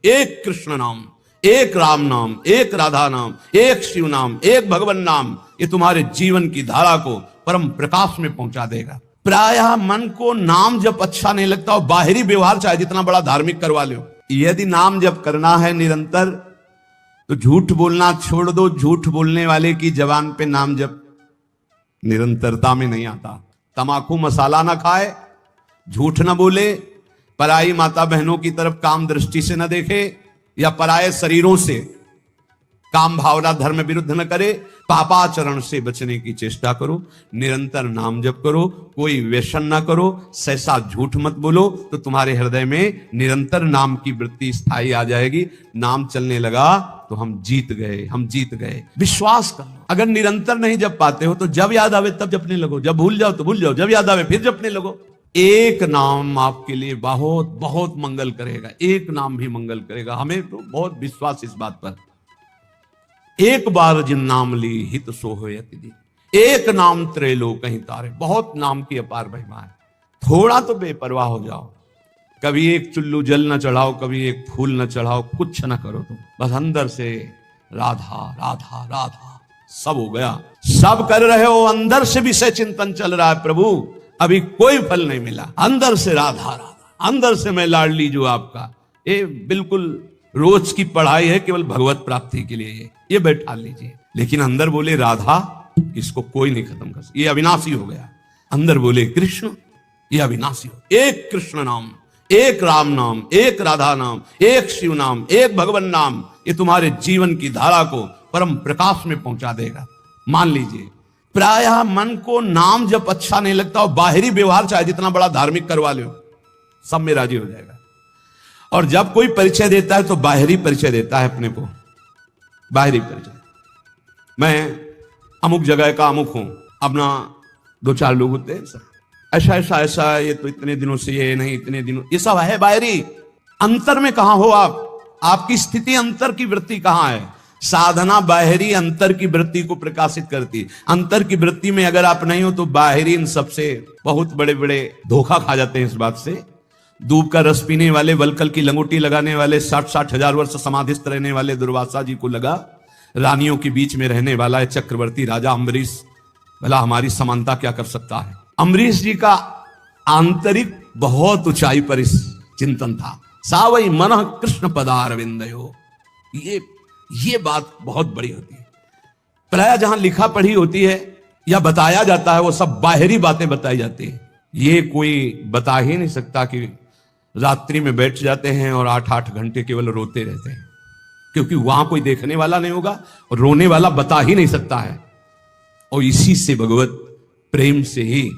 एक कृष्ण नाम, एक राम नाम, एक राधा नाम, एक शिव नाम, एक भगवान नाम, ये तुम्हारे जीवन की धारा को परम प्रकाश में पहुंचा देगा। प्रायः मन को नाम जब अच्छा नहीं लगता और बाहरी व्यवहार चाहे जितना बड़ा धार्मिक करवा लो, यदि नाम जब करना है निरंतर तो झूठ बोलना छोड़ दो। झूठ बोलने वाले की जबान पे नाम जब निरंतरता में नहीं आता। तमाकू मसाला ना खाए, झूठ ना बोले, पराई माता बहनों की तरफ काम दृष्टि से न देखे, या पराये शरीरों से काम भावना धर्म विरुद्ध न करे, पापाचरण से बचने की चेष्टा करो, निरंतर नाम जप करो, कोई व्यसन ना करो, सहसा झूठ मत बोलो, तो तुम्हारे हृदय में निरंतर नाम की वृत्ति स्थायी आ जाएगी। नाम चलने लगा तो हम जीत गए, हम जीत गए। विश्वास करो, अगर निरंतर नहीं जप पाते हो तो जब याद आवे तब जपने लगो, जब भूल जाओ तो भूल जाओ, जब याद आवे फिर जपने लगो। एक नाम आपके लिए बहुत बहुत मंगल करेगा, एक नाम भी मंगल करेगा। हमें तो बहुत विश्वास इस बात पर। एक बार जिन नाम ली हित सो होयति दी, एक नाम त्रैलो कहीं तारे। बहुत नाम की अपार महिमा है। थोड़ा तो बेपरवाह हो जाओ, कभी एक चुल्लू जल न चढ़ाओ, कभी एक फूल न चढ़ाओ, कुछ न करो तुम, बस अंदर से राधा राधा राधा, सब हो गया। सब कर रहे हो, अंदर से विषय चिंतन चल रहा है, प्रभु अभी कोई फल नहीं मिला, अंदर से राधा राधा, अंदर से मैं लाडली जो आपका। ये बिल्कुल रोज की पढ़ाई है, केवल भगवत प्राप्ति के लिए ये बैठा लीजिए। लेकिन अंदर बोले राधा, इसको कोई नहीं खत्म कर सकता, ये अविनाशी हो गया। अंदर बोले कृष्ण, ये अविनाशी हो। एक कृष्ण नाम, एक राम नाम, एक राधा नाम, एक शिव नाम, एक भगवान नाम, ये तुम्हारे जीवन की धारा को परम प्रकाश में पहुंचा देगा। मान लीजिए, प्रायः मन को नाम जब अच्छा नहीं लगता और बाहरी व्यवहार चाहे जितना बड़ा धार्मिक करवा लो, सब में राजी हो जाएगा। और जब कोई परिचय देता है तो बाहरी परिचय देता है अपने को, बाहरी परिचय। मैं अमुक जगह का अमुक हूं, अपना दो चार लोग होते हैं सर, ऐसा ऐसा ऐसा, ये तो इतने दिनों से, ये नहीं इतने दिनों, ये सब है बाहरी। अंतर में कहां हो आप? आपकी स्थिति अंतर की वृत्ति कहां है? साधना बाहरी अंतर की वृत्ति को प्रकाशित करती। अंतर की वृत्ति में अगर आप नहीं हो तो बाहरी इन सबसे बहुत बड़े बड़े धोखा खा जाते हैं। इस बात से दूब का रस पीने वाले, वलकल की लंगोटी लगाने वाले, 60-60 हजार वर्ष समाधिस्थ रहने वाले दुर्वासा जी को लगा रानियों के बीच में रहने वाला है चक्रवर्ती राजा अम्बरीश, भला हमारी समानता क्या कर सकता है। अम्बरीश जी का आंतरिक बहुत ऊंचाई पर इस चिंतन था। सावई मन कृष्ण पदारविंदयो, ये बात बहुत बड़ी होती है। प्राय जहां लिखा पढ़ी होती है या बताया जाता है वो सब बाहरी बातें बताई जाती है। ये कोई बता ही नहीं सकता कि रात्रि में बैठ जाते हैं और 8-8 घंटे केवल रोते रहते हैं, क्योंकि वहां कोई देखने वाला नहीं होगा और रोने वाला बता ही नहीं सकता है। और इसी से भगवत प्रेम से ही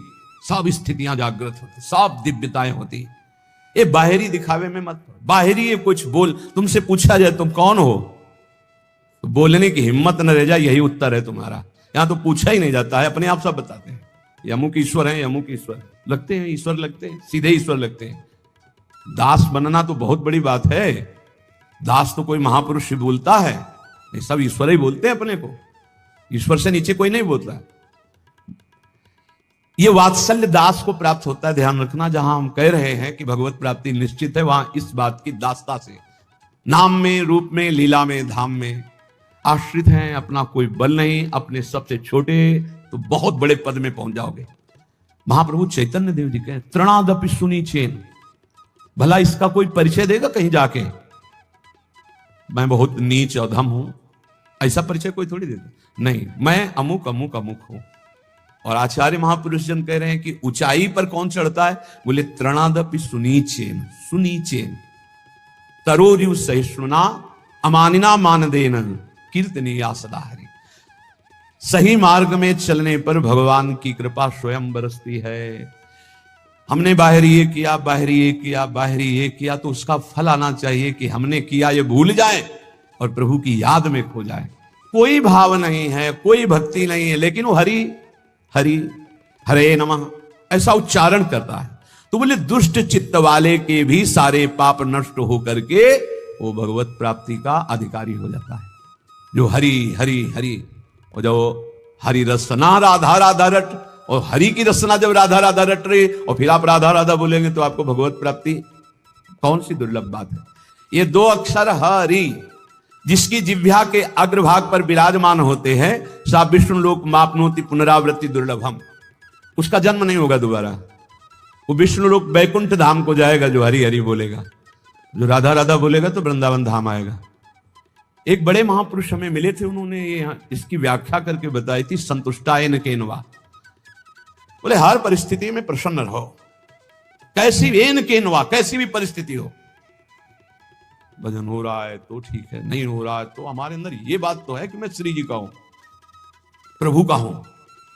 सब स्थितियां जागृत होती, सब दिव्यताएं होती। ये बाहरी दिखावे में मत, बाहरी ये कुछ बोल, तुमसे पूछा जाए तुम कौन हो, तो बोलने की हिम्मत न रह जाए, यही उत्तर है तुम्हारा। यहां तो पूछा ही नहीं जाता है, अपने आप सब बताते हैं यमुक ईश्वर है, यमुक ईश्वर लगते हैं, ईश्वर लगते हैं, सीधे ईश्वर लगते हैं। दास बनना तो बहुत बड़ी बात है। दास तो कोई महापुरुष ही बोलता है, नहीं सब ईश्वर ही बोलते हैं अपने को, ईश्वर से नीचे कोई नहीं बोलता। ये वात्सल्य दास को प्राप्त होता है। ध्यान रखना, जहां हम कह रहे हैं कि भगवत प्राप्ति निश्चित है, वहां इस बात की दासता से, नाम में, रूप में, लीला में, धाम में आश्रित हैं। अपना कोई बल नहीं, अपने सबसे छोटे तो बहुत बड़े पद में पहुंच जाओगे। महाप्रभु चैतन्य देव जी कहे तृणादपि सुनी चेन, भला इसका कोई परिचय देगा कहीं जाके, मैं बहुत नीच अधम हूं, ऐसा परिचय कोई थोड़ी देता नहीं, मैं अमुक अमुक अमुक हूं। और आचार्य महापुरुष जन कह रहे हैं कि ऊंचाई पर कौन चढ़ता है? बोले तृणादपि सुनी चेन, सुनी चेन तरोरिव सहिष्णुना अमानिना मानदेन कीर्तनीया सदा हरि। सही मार्ग में चलने पर भगवान की कृपा स्वयं बरसती है। हमने बाहरी ये किया, बाहरी ये किया, बाहरी ये किया, तो उसका फल आना चाहिए कि हमने किया ये भूल जाए और प्रभु की याद में खो जाए। कोई भाव नहीं है, कोई भक्ति नहीं है, लेकिन वो हरि हरि हरे नमः ऐसा उच्चारण करता है। तो बोले दुष्ट चित्त वाले के भी सारे पाप नष्ट होकर के वो भगवत प्राप्ति का अधिकारी हो जाता है। जो हरि हरि हरि, और जो हरि रसना राधा राधा रट, और हरि की रसना जब राधा राधा रट रही और फिर आप राधा राधा बोलेंगे तो आपको भगवत प्राप्ति, कौन सी दुर्लभ बात है। ये दो अक्षर हरि जिसकी जिह्वा के अग्रभाग पर विराजमान होते हैं, सा विष्णु लोक मापनोति पुनरावृत्ति दुर्लभम। उसका जन्म नहीं होगा दोबारा, वो विष्णु लोक वैकुंठ धाम को जाएगा जो हरि हरि बोलेगा। जो राधा राधा बोलेगा तो वृंदावन धाम आएगा। एक बड़े महापुरुष हमें मिले थे, उन्होंने ये इसकी व्याख्या करके बताई थी, संतुष्टायन केनवा। बोले हर परिस्थिति में प्रसन्न रहो, कैसी एन केनवा, कैसी भी परिस्थिति हो। भजन हो रहा है तो ठीक है, नहीं हो रहा है तो हमारे अंदर ये बात तो है कि मैं श्री जी का हूं, प्रभु का हूं।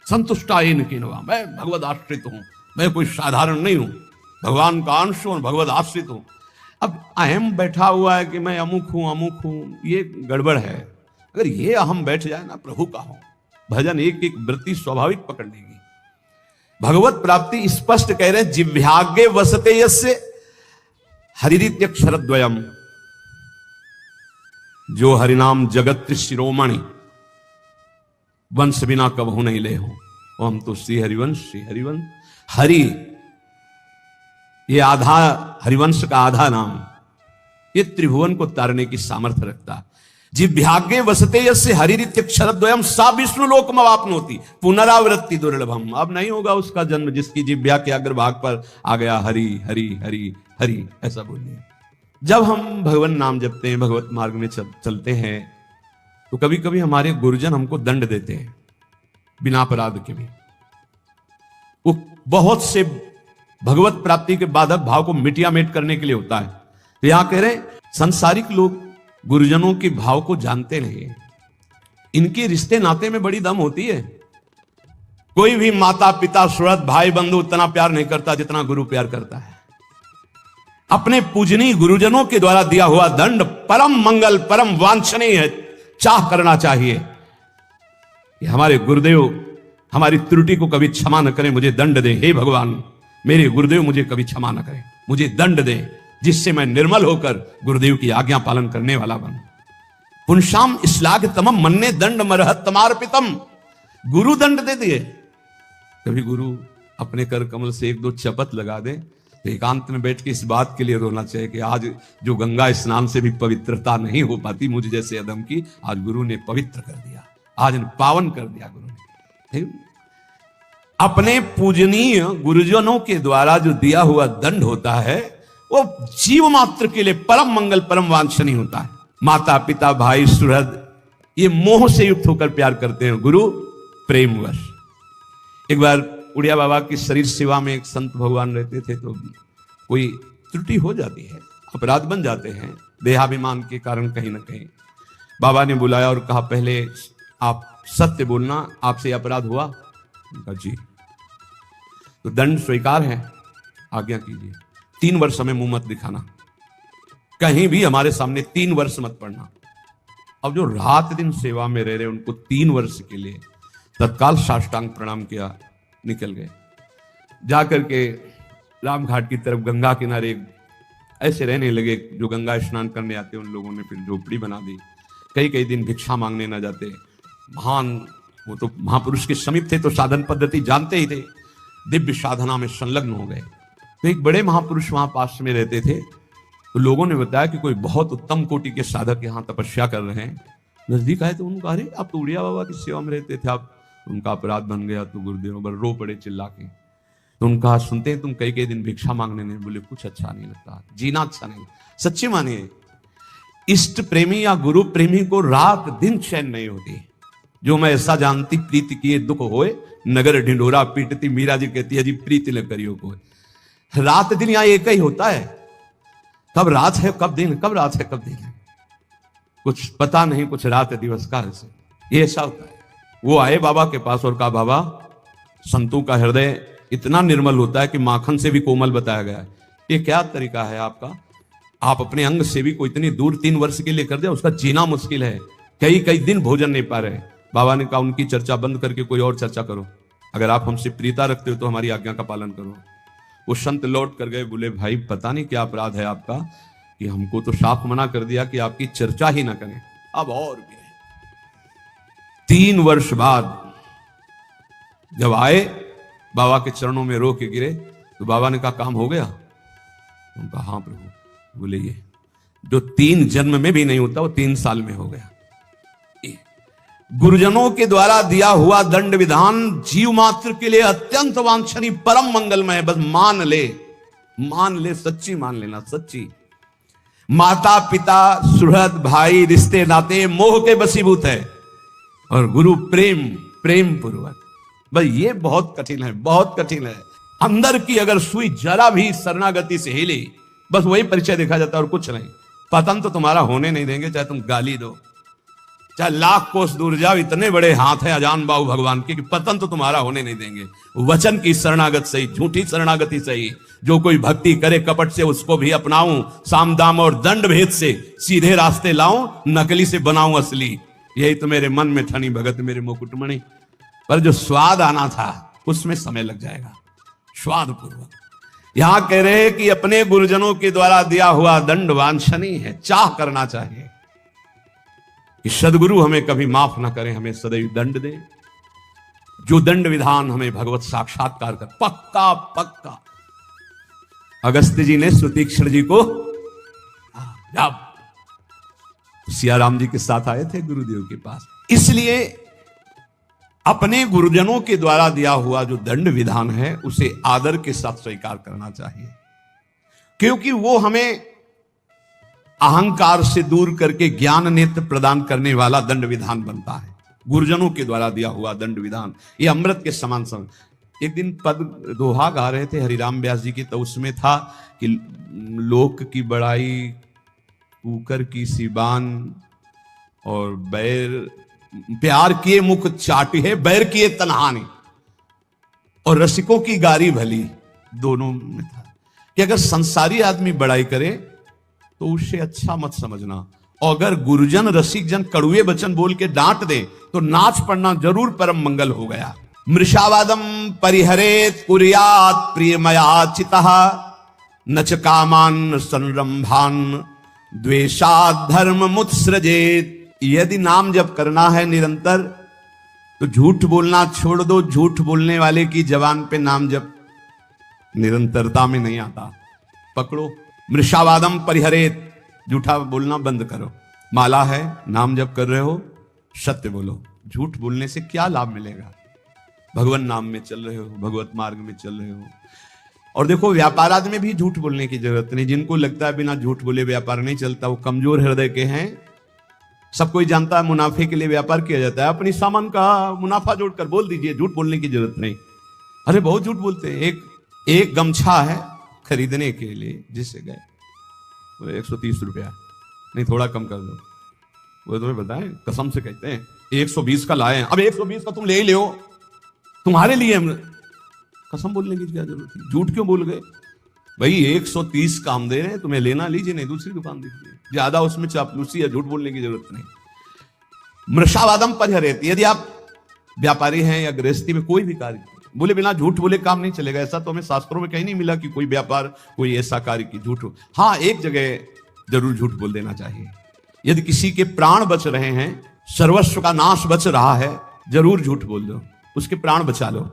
संतुष्टायन केनवा, मैं भगवत आश्रित हूं, मैं कोई साधारण नहीं हूं, भगवान का अंश हूं, भगवत आश्रित हूं। अब अहम बैठा हुआ है कि मैं अमुक हूं, ये गड़बड़ है। अगर ये अहम बैठ जाए ना, प्रभु का हूं, भजन एक एक वृत्ति स्वाभाविक पकड़ लेगी। भगवत प्राप्ति स्पष्ट कह रहे हैं, जिव्याग्ये वसते यस्य हरिरित्यक्षरद्वयम्, जो हरिनाम जगत शिरोमणि, वंश बिना कबहू नहीं ले हो। हम तो श्री हरिवंश, श्री हरिवंश। हरि ये आधा, हरिवंश का आधा नाम, ये त्रिभुवन को तारने की सामर्थ्य रखता। जिव्याग्ये वसते यस्य हरिरित्यक्षरद्वयम् सा विष्णु लोकम अवाप्नोति पुनरावृत्ति दुर्लभम। अब नहीं होगा उसका जन्म जिसकी जिह्वा के अग्रभाग पर आ गया हरि हरि हरि हरि, ऐसा बोलिए। जब हम भगवान नाम जपते हैं, भगवत मार्ग में चलते हैं, तो कभी कभी हमारे गुरुजन हमको दंड देते हैं बिना अपराध के भी। वो बहुत से भगवत प्राप्ति के बाधक भाव को मिटियामेट करने के लिए होता है। तो यहां कह रहे हैं संसारिक लोग गुरुजनों के भाव को जानते नहीं, इनके रिश्ते नाते में बड़ी दम होती है। कोई भी माता पिता सुहृद भाई बंधु उतना प्यार नहीं करता जितना गुरु प्यार करता है। अपने पूजनीय गुरुजनों के द्वारा दिया हुआ दंड परम मंगल, परम वांछनीय है, चाह करना चाहिए कि हमारे गुरुदेव हमारी त्रुटि को कभी क्षमा न करें, मुझे दंड दें। हे भगवान, मेरे गुरुदेव मुझे कभी क्षमा न करें, मुझे दंड दें, जिससे मैं निर्मल होकर गुरुदेव की आज्ञा पालन करने वाला बनूं। पुंसाम श्लाघ तमम मन्ने दंड मरहत तमार्पितम। गुरु दंड दे दिए। कभी गुरु अपने कर कमल से एक दो चपत लगा दे तो एकांत में बैठ के इस बात के लिए रोना चाहिए कि आज जो गंगा स्नान से भी पवित्रता नहीं हो पाती मुझ जैसे अदम की, आज गुरु ने पवित्र कर दिया, आज पावन कर दिया गुरु ने। अपने पूजनीय गुरुजनों के द्वारा जो दिया हुआ दंड होता है वो जीव मात्र के लिए परम मंगल, परम वांछनीय होता है। माता पिता भाई सुहृद ये मोह से युक्त होकर प्यार करते हैं, गुरु प्रेमवश। एक बार उड़िया बाबा की शरीर सेवा में एक संत भगवान रहते थे, तो कोई त्रुटि हो जाती है, अपराध बन जाते हैं देहाभिमान के कारण कहीं ना कहीं। बाबा ने बुलाया और कहा पहले आप सत्य बोलना, आपसे अपराध हुआ? कहा जी। तो दंड स्वीकार है, आज्ञा कीजिए। 3 वर्ष हमें मुंह मत दिखाना, कहीं भी हमारे सामने 3 वर्ष मत पढ़ना। अब जो रात दिन सेवा में रह रहे उनको 3 वर्ष के लिए तत्काल साष्टांग प्रणाम किया, निकल गए। जाकर के रामघाट की तरफ गंगा किनारे ऐसे रहने लगे, जो गंगा स्नान करने आते उन लोगों ने फिर झोपड़ी बना दी। कई दिन भिक्षा मांगने न जाते। महान, वो तो महापुरुष के समीप थे तो साधन पद्धति जानते ही थे, दिव्य साधना में संलग्न हो गए। तो एक बड़े महापुरुष वहां पास में रहते थे, तो लोगों ने बताया कि कोई बहुत उत्तम कोटि के साधक यहाँ तपस्या कर रहे हैं। नजदीक आए तो उनको, अरे आप तो उड़िया बाबा की सेवा में रहते थे, आप उनका अपराध बन गया। तो गुरुदेव पर रो पड़े चिल्ला के। तो उनका सुनते हैं तुम कई दिन भिक्षा मांगने नहीं, बोले कुछ अच्छा नहीं लगता, जीना अच्छा नहीं। सच्ची मानिए, इष्ट प्रेमी या गुरु प्रेमी को रात दिन चैन नहीं होती। जो मैं ऐसा जानती प्रीति किए दुख होए, नगर ढिंडोरा पीटती। मीरा जी कहती है जी प्रीति न करियो को। रात दिन यहां एक ही होता है, कब रात है कब दिन, कब रात है कब दिन है, कुछ पता नहीं, कुछ रात है दिवस का है, ये ऐसा होता है। वो आए बाबा के पास और कहा बाबा, संतों का हृदय इतना निर्मल होता है कि माखन से भी कोमल बताया गया है, ये क्या तरीका है आपका? आप अपने अंग से भी को इतनी दूर 3 वर्ष के लिए कर दे, उसका जीना मुश्किल है, कई दिन भोजन नहीं पा रहे। बाबा ने कहा उनकी चर्चा बंद करके कोई और चर्चा करो, अगर आप हमसे प्रीता रखते हो तो हमारी आज्ञा का पालन करो। वो संत लौट कर गए, बोले भाई पता नहीं क्या अपराध है आपका कि हमको तो साफ मना कर दिया कि आपकी चर्चा ही ना करें। अब और भी 3 वर्ष बाद जब आए बाबा के चरणों में रो के गिरे, तो बाबा ने कहा काम हो गया? उनका हाँ प्रभु। बोले ये जो 3 जन्म में भी नहीं होता वो 3 साल में हो गया। गुरुजनों के द्वारा दिया हुआ दंड विधान जीव मात्र के लिए अत्यंत वांछनीय, परम मंगलमय है। बस मान ले, सच्ची मान लेना, सच्ची। माता पिता, सुहृद, भाई, रिश्ते नाते मोह के वशीभूत है, और गुरु प्रेम पूर्वक। बस ये बहुत कठिन है, बहुत कठिन है। अंदर की अगर सुई जरा भी शरणागति से हिली, बस वही परिचय देखा जाता है और कुछ नहीं। पतन तो तुम्हारा होने नहीं देंगे, चाहे तुम गाली दो, चाहे लाख कोस दूर जाओ। इतने बड़े हाथ है अजान बाहु भगवान के कि पतन तो तुम्हारा होने नहीं देंगे। वचन की शरणागत सही, झूठी शरणागति सही। जो कोई भक्ति करे कपट से उसको भी अपनाऊं, साम दाम और दंड भेद से सीधे रास्ते लाऊं, नकली से बनाऊं असली। यही तो मेरे मन में ठनी भगत मेरे मुकुटमणि। पर जो स्वाद आना था उसमें समय लग जाएगा, स्वाद पूर्वक। यहां कह रहे हैं कि अपने गुरुजनों के द्वारा दिया हुआ दंड वांछनीय है, चाह करना चाहिए कि सदगुरु हमें कभी माफ ना करें, हमें सदैव दंड दे। जो दंड विधान हमें भगवत साक्षात्कार कर, पक्का अगस्त्य जी ने सुतीक्षण जी को, जब सियाराम जी के साथ आए थे गुरुदेव के पास, इसलिए अपने गुरुजनों के द्वारा दिया हुआ जो दंड विधान है उसे आदर के साथ स्वीकार करना चाहिए, क्योंकि वो हमें अहंकार से दूर करके ज्ञान नेत्र प्रदान करने वाला दंड विधान बनता है। गुरुजनों के द्वारा दिया हुआ दंड विधान ये अमृत के समान समान। एक दिन पद दोहा गा रहे थे हरिराम व्यास जी की, तो उसमें था कि लोक की बड़ाई, कुकर की सिबान, और प्यार किए मुख चाटी है, बैर किए तनहानी, और रसिकों की गारी भली। दोनों में था कि अगर संसारी आदमी बड़ाई करे तो उससे अच्छा मत समझना, और अगर गुरुजन रसिक जन कड़ुए वचन बोल के डांट दे तो नाच पड़ना जरूर परम मंगल हो गया। मृषावादम परिहरेत कुर्यात प्रियमयाचितः, न च कामान संरंभान द्वेषात् धर्म मुत्सृजेत। यदि नाम जप करना है निरंतर तो झूठ बोलना छोड़ दो। झूठ बोलने वाले की जबान पे नाम जप निरंतरता में नहीं आता, पकड़ो। मृषावादम परिहरेत, झूठा बोलना बंद करो। माला है, नाम जप कर रहे हो, सत्य बोलो। झूठ बोलने से क्या लाभ मिलेगा? भगवान नाम में चल रहे हो, भगवत मार्ग में चल रहे हो। और देखो, व्यापार आदि में भी झूठ बोलने की जरूरत नहीं। जिनको लगता है बिना झूठ बोले व्यापार नहीं चलता, वो कमजोर हृदय के हैं। सब कोई जानता है मुनाफे के लिए व्यापार किया जाता है। अपनी सामान का मुनाफा जोड़कर बोल दीजिए, झूठ बोलने की जरूरत नहीं। अरे बहुत झूठ बोलते हैं। एक गमछा है खरीदने के लिए, जिससे गए वो 130 रुपया, नहीं थोड़ा कम कर दो। वो तुम्हें बताएं, कसम से कहते हैं 120 का लाए हैं। अब 120 का तुम ले ही ले, तुम्हारे लिए हम कसम बोलने की क्या जरूरत है? झूठ क्यों बोल गए भाई? 130 का हम दे रहे हैं, तुम्हें लेना लीजिए, नहीं दूसरी दुकान दीजिए। ज्यादा उसमें चापलूसी या झूठ बोलने की जरूरत नहीं। मृषावादम परिहरेत, यदि आप व्यापारी हैं या गृहस्थी में कोई भी कार्य बोले बिना झूठ बोले काम नहीं चलेगा। ऐसा तो हमें शास्त्रों में कहीं नहीं मिला कि कोई व्यापार, कोई ऐसा कार्य की झूठ हो। हाँ, एक जगह जरूर झूठ बोल देना चाहिए। यदि किसी के प्राण बच रहे हैं, सर्वस्व का नाश बच रहा है, जरूर झूठ बोल दो, उसके प्राण बचा लो।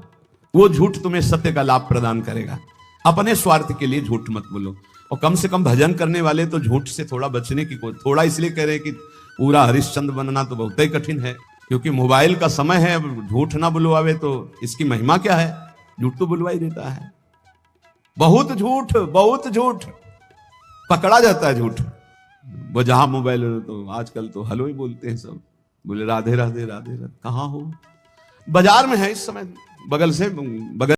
वो झूठ तुम्हें सत्य का लाभ प्रदान करेगा। अपने स्वार्थ के लिए झूठ मत बोलो। और कम से कम भजन करने वाले तो झूठ से थोड़ा बचने की कोई, थोड़ा इसलिए कह रहे हैं कि पूरा हरिश्चंद्र बनना तो बहुत ही कठिन है, क्योंकि मोबाइल का समय है। अब झूठ ना बुलवावे तो इसकी महिमा क्या है? झूठ तो बुलवा ही देता है। बहुत झूठ पकड़ा जाता है। झूठ वो जहां मोबाइल तो आजकल तो हेलो ही बोलते हैं सब, बोले राधे राधे राधे राधे। कहाँ हो? बाजार में है इस समय, बगल से बगल